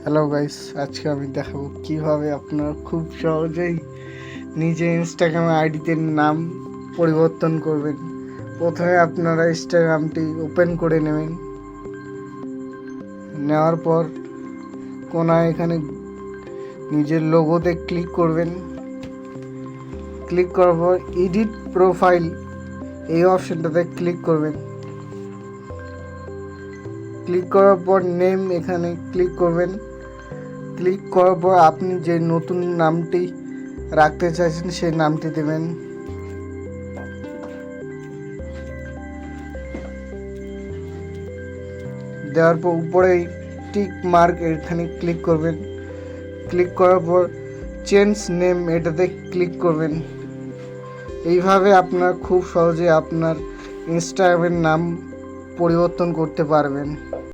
Hello guys, আজকে আমি দেখাবো কিভাবে আপনারা খুব সহজেই নিজে ইনস্টাগ্রামে আইডিতে নাম পরিবর্তন করবেন। প্রথমে আপনারা ইনস্টাগ্রামটি ওপেন করে নেবেন। নেওয়ার পর কোনায় এখানে নিজের লোগোতে ক্লিক করবেন। ক্লিক করার পর এডিট প্রোফাইল এই অপশনটাতে ক্লিক করবেন। ক্লিক করার পর নেম এখানে ক্লিক করবেন। ক্লিক করার পর আপনি যে নতুন নামটি রাখতে চাইছেন সেই নামটি দেবেন। দেওয়ার পর উপরে টিক মার্ক এখানে ক্লিক করবেন। ক্লিক করার পর চেঞ্জ নেম এটাতে ক্লিক করবেন। এইভাবে আপনার খুব সহজে আপনার ইনস্টাগ্রামের নাম পরিবর্তন করতে পারবেন।